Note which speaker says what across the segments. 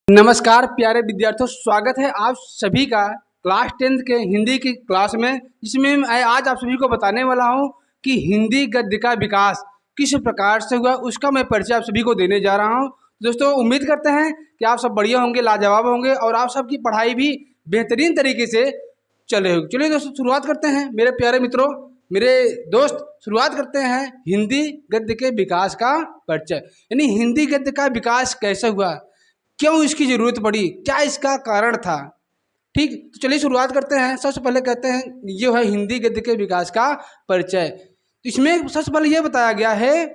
Speaker 1: नमस्कार प्यारे विद्यार्थियों, स्वागत है आप सभी का क्लास 10th के हिंदी की क्लास में, जिसमें मैं आज आप सभी को बताने वाला हूं कि हिंदी गद्य का विकास किस प्रकार से हुआ, उसका मैं परिचय आप सभी को देने जा रहा हूं। दोस्तों, उम्मीद करते हैं कि आप सब बढ़िया होंगे, लाजवाब होंगे और आप सबकी पढ़ाई भी बेहतरीन तरीके से चले होगी। चलिए दोस्तों, शुरुआत करते हैं मेरे प्यारे मित्रों, मेरे दोस्त। शुरुआत करते हैं हिंदी गद्य के विकास का परिचय, यानी हिंदी गद्य का विकास कैसे हुआ, क्यों इसकी जरूरत पड़ी, क्या इसका कारण था। ठीक, तो चलिए शुरुआत करते हैं। सबसे पहले कहते हैं ये है हिंदी गद्य के विकास का परिचय। तो इसमें सबसे पहले यह बताया गया है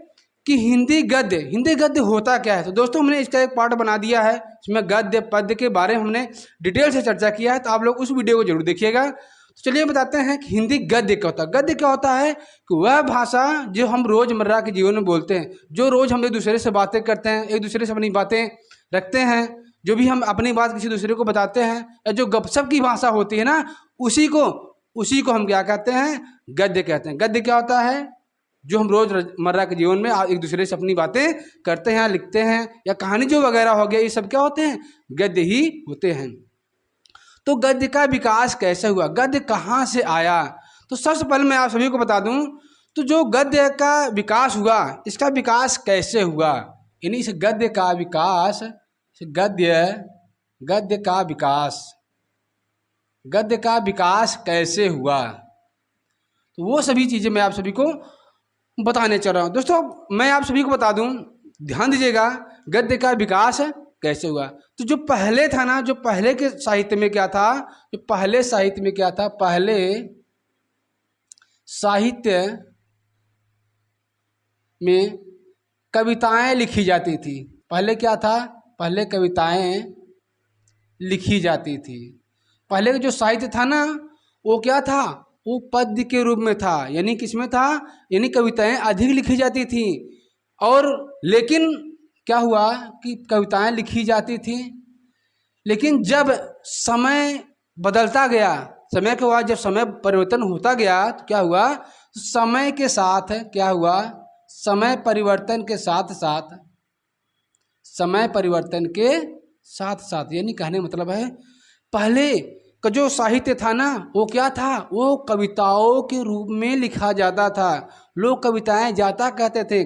Speaker 1: कि हिंदी गद्य होता क्या है। तो दोस्तों, हमने इसका एक पार्ट बना दिया है, इसमें गद्य पद्य के बारे में हमने डिटेल से चर्चा किया है, तो आप लोग उस वीडियो को जरूर देखिएगा। तो चलिए बताते हैं कि हिंदी गद्य क्या होता है। गद्य क्या होता है कि वह भाषा जो हम रोजमर्रा के जीवन में बोलते हैं, जो रोज हम एक दूसरे से बातें करते हैं, एक दूसरे से अपनी बातें रखते हैं, जो भी हम अपनी बात किसी दूसरे को बताते हैं, या जो गपशप की भाषा होती है ना, उसी को हम क्या कहते हैं, गद्य कहते हैं। गद्य क्या होता है, जो हम रोजमर्रा के जीवन में एक दूसरे से अपनी बातें करते हैं, लिखते हैं, या कहानी जो वगैरह हो गया, ये सब क्या होते हैं, गद्य ही होते हैं। तो गद्य का विकास कैसे हुआ, गद्य कहाँ से आया। तो सबसे पहले मैं आप सभी को बता दूं, तो जो गद्य का विकास हुआ, इसका विकास कैसे हुआ, यानी इस गद्य का विकास, गद्य का विकास कैसे हुआ, तो वो सभी चीज़ें मैं आप सभी को बताने चल रहा हूँ। दोस्तों, मैं आप सभी को बता दूं, ध्यान दीजिएगा, गद्य का विकास कैसे हुआ। तो जो पहले था ना, जो पहले के साहित्य में क्या था, पहले साहित्य में कविताएं लिखी जाती थी। पहले क्या था, पहले कविताएं लिखी जाती थी। पहले का जो साहित्य था ना, वो क्या था, वो पद्य के रूप में था, यानी किसमें था, यानी कविताएं अधिक लिखी जाती थी। और लेकिन क्या हुआ कि कविताएं लिखी जाती थी, लेकिन जब समय बदलता गया, समय के बाद जब समय परिवर्तन होता गया, तो क्या हुआ, समय के साथ क्या हुआ, समय परिवर्तन के साथ साथ, यानी कहने का मतलब है, पहले का जो साहित्य था ना, वो क्या था, वो कविताओं के रूप में लिखा जाता था। लोग कविताएं ज़्यादा कहते थे,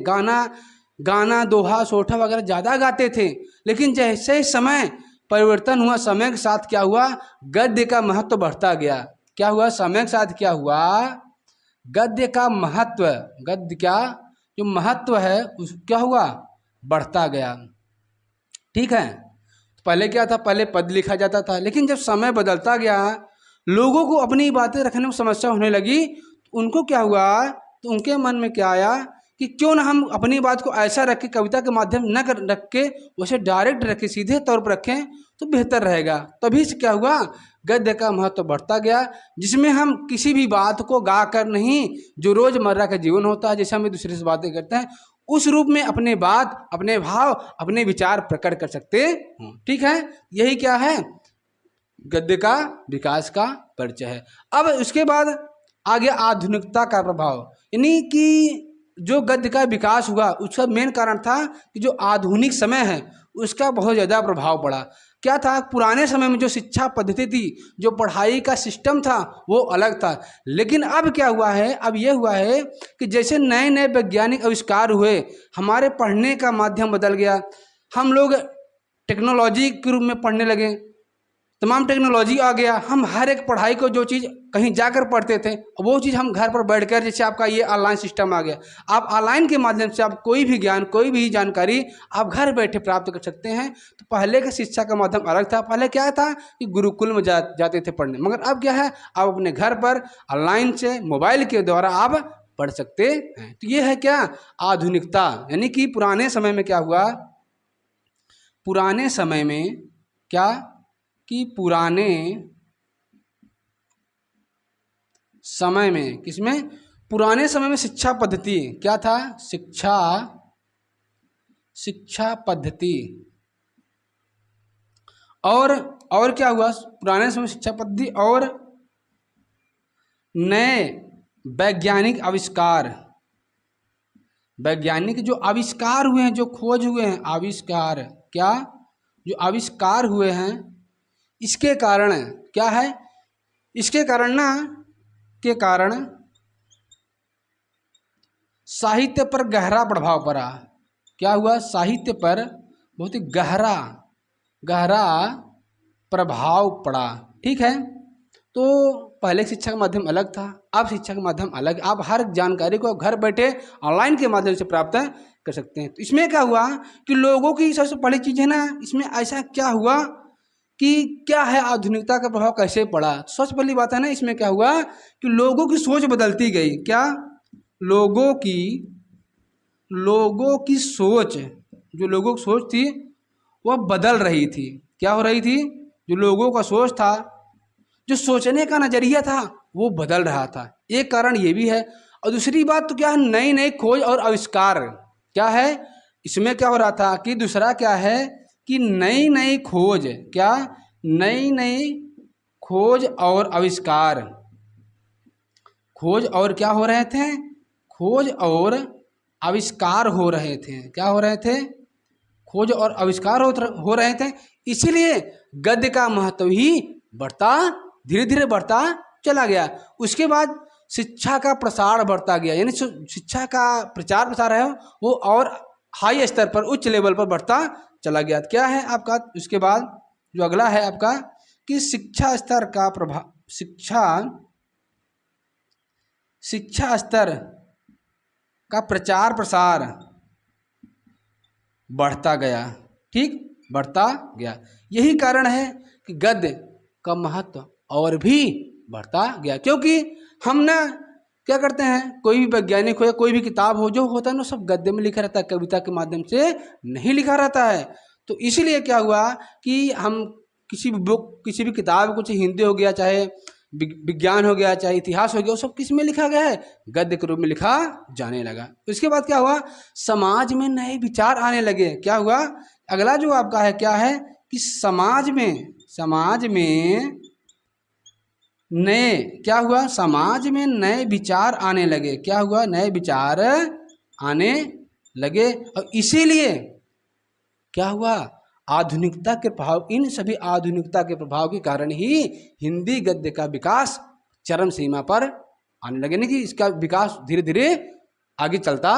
Speaker 1: गाना दोहा सोठा वगैरह ज़्यादा गाते थे। लेकिन जैसे समय परिवर्तन हुआ, समय के साथ क्या हुआ, गद्य का महत्व बढ़ता गया। क्या हुआ, समय के साथ क्या हुआ, गद्य का महत्व, गद्य का जो महत्व है उस क्या हुआ, बढ़ता गया। ठीक है, पहले क्या था, पहले पद लिखा जाता था, लेकिन जब समय बदलता गया, लोगों को अपनी बातें रखने में समस्या होने लगी, तो उनको क्या हुआ, तो उनके मन में क्या आया कि क्यों ना हम अपनी बात को ऐसा रखें, कविता के माध्यम न रख के उसे डायरेक्ट रखें, सीधे तौर पर रखें, तो बेहतर रहेगा। तभी से क्या हुआ, गद्य का महत्व बढ़ता गया, जिसमें हम किसी भी बात को गा कर नहीं, जो रोजमर्रा का जीवन होता है, जैसे हम एक दूसरे से बातें करते हैं, उस रूप में अपने बात, अपने भाव, अपने विचार प्रकट कर सकते हैं। ठीक है, यही क्या है, गद्य का विकास का परिचय है। अब उसके बाद आ गया आधुनिकता का प्रभाव, यानी कि जो गद्य का विकास हुआ, उसका मेन कारण था कि जो आधुनिक समय है उसका बहुत ज़्यादा प्रभाव पड़ा। क्या था, पुराने समय में जो शिक्षा पद्धति थी, जो पढ़ाई का सिस्टम था, वो अलग था। लेकिन अब क्या हुआ है, अब ये हुआ है कि जैसे नए नए वैज्ञानिक आविष्कार हुए, हमारे पढ़ने का माध्यम बदल गया, हम लोग टेक्नोलॉजी के रूप में पढ़ने लगे, तमाम टेक्नोलॉजी आ गया। हम हर एक पढ़ाई को, जो चीज़ कहीं जाकर पढ़ते थे, वो चीज़ हम घर पर बैठकर, जैसे आपका ये ऑनलाइन सिस्टम आ गया, आप ऑनलाइन के माध्यम से आप कोई भी ज्ञान, कोई भी जानकारी आप घर बैठे प्राप्त कर सकते हैं। तो पहले का शिक्षा का माध्यम अलग था। पहले क्या था कि गुरुकुल में जाते थे पढ़ने, मगर अब क्या है, आप अपने घर पर ऑनलाइन से, मोबाइल के द्वारा आप पढ़ सकते हैं। तो ये है क्या, आधुनिकता। यानी कि पुराने समय में क्या हुआ, पुराने समय में क्या, कि पुराने समय में, किसमें, पुराने समय में शिक्षा पद्धति क्या था, शिक्षा पद्धति, और क्या हुआ, पुराने समय शिक्षा पद्धति और नए वैज्ञानिक आविष्कार, वैज्ञानिक जो आविष्कार हुए हैं, जो खोज हुए हैं, आविष्कार क्या, जो आविष्कार हुए हैं इसके कारण क्या है, इसके कारण ना के कारण साहित्य पर गहरा प्रभाव पड़ा। क्या हुआ, साहित्य पर बहुत ही गहरा गहरा प्रभाव पड़ा। ठीक है, तो पहले शिक्षा का माध्यम अलग था, अब शिक्षा का माध्यम अलग। आप हर जानकारी को घर बैठे ऑनलाइन के माध्यम से प्राप्त कर सकते हैं। तो इसमें क्या हुआ कि लोगों की सबसे पहली चीज़ है ना, इसमें ऐसा क्या हुआ कि क्या है आधुनिकता का प्रभाव कैसे पड़ा। सबसे पहली बात है ना, इसमें क्या हुआ कि लोगों की सोच बदलती गई। क्या, लोगों की सोच, जो लोगों की सोच थी वह बदल रही थी। क्या हो रही थी, जो लोगों का सोच था, जो सोचने का नजरिया था वो बदल रहा था। एक कारण ये भी है। और दूसरी बात तो क्या है, नई नई खोज और आविष्कार। क्या है इसमें क्या हो रहा था कि दूसरा क्या है कि नई नई खोज, क्या, नई नई खोज और आविष्कार, खोज और क्या हो रहे थे, खोज और आविष्कार हो रहे थे। क्या हो रहे थे, खोज और आविष्कार हो रहे थे। इसीलिए गद्य का महत्व ही बढ़ता, धीरे धीरे बढ़ता चला गया। उसके बाद शिक्षा का प्रसार बढ़ता गया, यानी शिक्षा का प्रचार प्रसार है वो और हाई स्तर पर, उच्च लेवल पर बढ़ता चला गया। क्या है आपका उसके बाद जो अगला है आपका कि शिक्षा स्तर का प्रभाव, शिक्षा स्तर का प्रचार प्रसार बढ़ता गया। ठीक, बढ़ता गया। यही कारण है कि गद्य का महत्व और भी बढ़ता गया। क्योंकि हम ना क्या करते हैं, कोई भी वैज्ञानिक हो या कोई भी किताब हो, जो होता है ना सब गद्य में लिखा रहता है, कविता के माध्यम से नहीं लिखा रहता है। तो इसीलिए क्या हुआ कि हम किसी भी बुक, किसी भी किताब, कुछ हिंदी हो गया, चाहे विज्ञान हो गया, चाहे इतिहास हो गया, वो सब किस में लिखा गया है, गद्य के रूप में लिखा जाने लगा। उसके बाद क्या हुआ, समाज में नए विचार आने लगे। क्या हुआ, अगला जो आपका है क्या है कि समाज में नए, क्या हुआ, समाज में नए विचार आने लगे। क्या हुआ, नए विचार आने लगे। और इसीलिए क्या हुआ, आधुनिकता के प्रभाव, इन सभी आधुनिकता के प्रभाव के कारण ही हिंदी गद्य का विकास चरम सीमा पर आने लगे, नहीं कि इसका विकास धीरे धीरे आगे चलता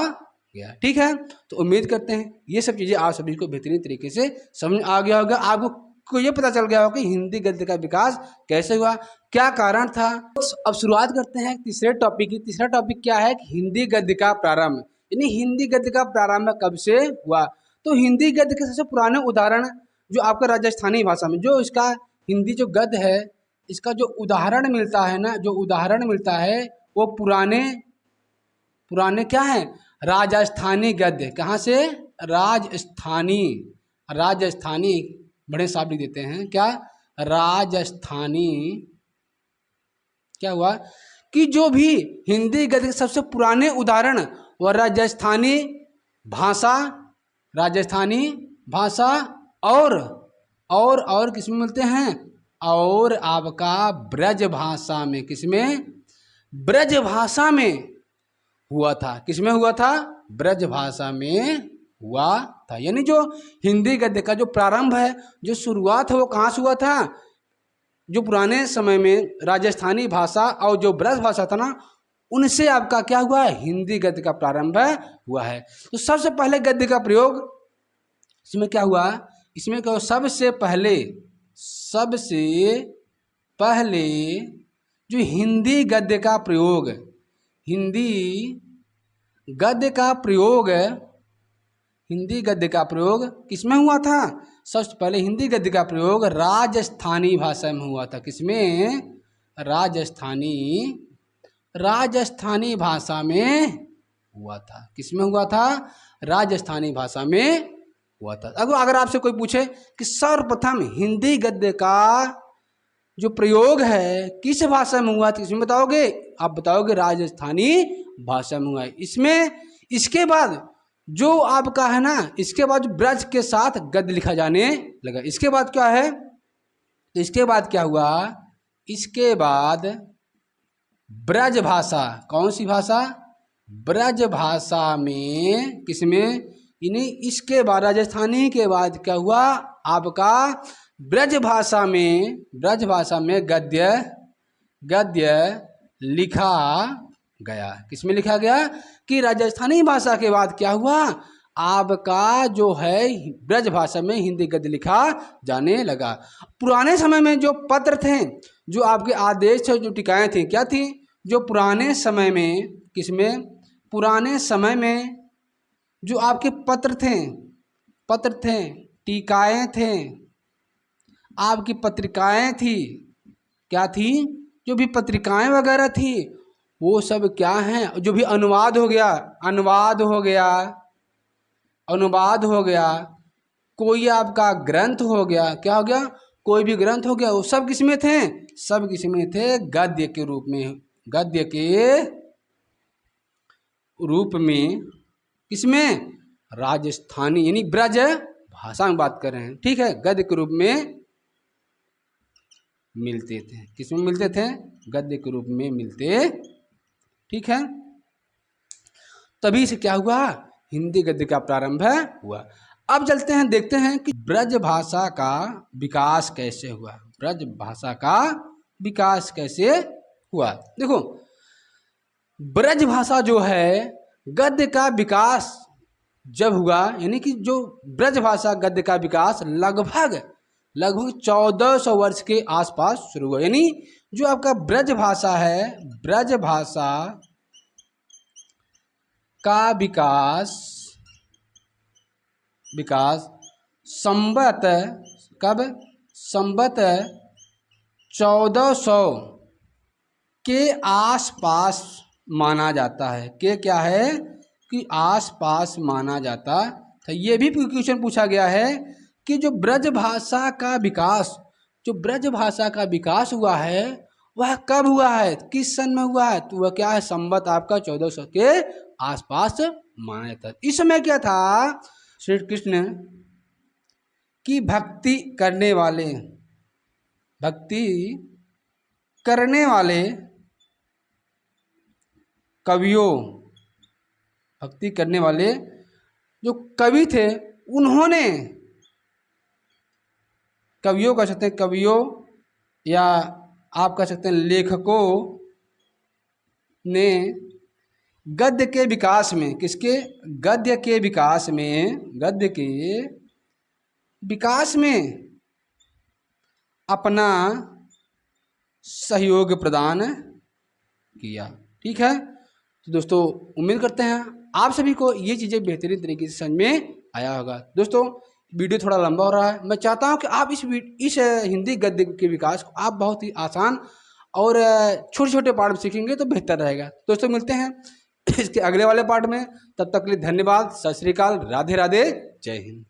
Speaker 1: गया। ठीक है, तो उम्मीद करते हैं ये सब चीज़ें आप सभी को बेहतरीन तरीके से समझ आ गया होगा। आपको ये पता चल गया होगा कि हिंदी गद्य का विकास कैसे हुआ, क्या कारण था। अब शुरुआत करते हैं तीसरे टॉपिक की। तीसरा टॉपिक क्या है, हिंदी गद्य का प्रारंभ, यानी हिंदी गद्य का प्रारंभ कब से हुआ। तो हिंदी गद्य के सबसे पुराने उदाहरण जो आपका राजस्थानी भाषा में, जो इसका हिंदी जो गद्य है, इसका जो उदाहरण मिलता है ना, जो उदाहरण मिलता है वो पुराने क्या है, राजस्थानी गद्य। कहाँ से, राजस्थानी बड़े साहब लिख देते हैं, क्या, राजस्थानी। क्या हुआ कि जो भी हिंदी गद्य के सबसे पुराने उदाहरण वह राजस्थानी भाषा और किसमें मिलते हैं, और आपका ब्रज भाषा में, किसमें, ब्रज भाषा में हुआ था। किसमें हुआ था, ब्रज भाषा में हुआ था। यानी जो हिंदी गद्य का जो प्रारंभ है, जो शुरुआत है, वो कहाँ से हुआ था, जो पुराने समय में राजस्थानी भाषा और जो ब्रज भाषा था ना, उनसे आपका क्या हुआ है, हिंदी गद्य का प्रारंभ हुआ है। तो सबसे पहले गद्य का प्रयोग इसमें क्या हुआ, इसमें क्या हुआ, सबसे पहले जो हिंदी गद्य का प्रयोग, हिंदी गद्य का प्रयोग किसमें हुआ था, सबसे पहले हिंदी गद्य का प्रयोग राजस्थानी भाषा में हुआ था। किसमें, राजस्थानी भाषा में हुआ था। किसमें हुआ था, राजस्थानी भाषा में हुआ था। अगर आपसे कोई पूछे कि सर्वप्रथम हिंदी गद्य का जो प्रयोग है किस भाषा में हुआ था, इसमें बताओगे, आप बताओगे राजस्थानी भाषा में हुआ है। इसके बाद जो आपका है ना, इसके बाद ब्रज के साथ गद्य लिखा जाने लगा। इसके बाद क्या है, तो इसके बाद क्या हुआ, इसके बाद ब्रज भाषा, कौन सी भाषा, ब्रज भाषा में, किसमें, यानी इसके बाद राजस्थानी के बाद क्या हुआ, आपका ब्रज भाषा में गद्य लिखा गया। किसमें लिखा गया कि राजस्थानी भाषा के बाद क्या हुआ, आपका जो है ब्रज भाषा में हिंदी गद्य लिखा जाने लगा। पुराने समय में जो पत्र थे, जो आपके आदेश थे, जो टीकाएं थी, क्या थी, जो पुराने समय में, किसमें, पुराने समय में जो आपके पत्र थे, टीकाएं थे, आपकी पत्रिकाएं थी, क्या थी, जो भी पत्रिकाएं वगैरह थी वो सब क्या हैं, जो भी अनुवाद हो गया, कोई आपका ग्रंथ हो गया, क्या हो गया, कोई भी ग्रंथ हो गया, वो सब किसमें थे, सब किसमें थे, गद्य के रूप में, किसमें, राजस्थानी यानी ब्रज भाषा में बात कर रहे हैं, ठीक है, गद्य के रूप में मिलते थे। किसमें मिलते थे, गद्य के रूप में मिलते, ठीक है। तभी से क्या हुआ, हिंदी गद्य का प्रारंभ हुआ। अब चलते हैं, देखते हैं कि ब्रज भाषा का विकास कैसे हुआ। ब्रज भाषा का विकास कैसे हुआ, देखो ब्रज भाषा जो है, गद्य का विकास जब हुआ, यानी कि जो ब्रज भाषा गद्य का विकास लगभग 1400 वर्ष के आसपास शुरू हुआ। यानी जो आपका ब्रज भाषा है, ब्रज भाषा का विकास संवत, कब, संवत 1400 के आसपास माना जाता है। के क्या है कि आसपास माना जाता था। ये भी क्वेश्चन पूछा गया है कि जो ब्रज भाषा का विकास हुआ है वह कब हुआ है, किस सन में हुआ है, तो वह क्या है, संवत आपका 1400 के आसपास माना जाता है। इस समय क्या था, श्री कृष्ण की भक्ति करने वाले कवियों, भक्ति करने वाले जो कवि थे, उन्होंने, कवियों कह सकते हैं, कवियों या आप कह सकते हैं लेखकों ने गद्य के विकास में, किसके, गद्य के विकास में अपना सहयोग प्रदान किया, ठीक है। तो दोस्तों उम्मीद करते हैं आप सभी को ये चीज़ें बेहतरीन तरीके से समझ में आया होगा। दोस्तों वीडियो थोड़ा लंबा हो रहा है, मैं चाहता हूं कि आप इस हिंदी गद्य के विकास को आप बहुत ही आसान और छोटे छोटे पार्ट में सीखेंगे तो बेहतर रहेगा। दोस्तों मिलते हैं इसके अगले वाले पार्ट में, तब तक के लिए धन्यवाद, सत श्री अकाल, राधे राधे, जय हिंद।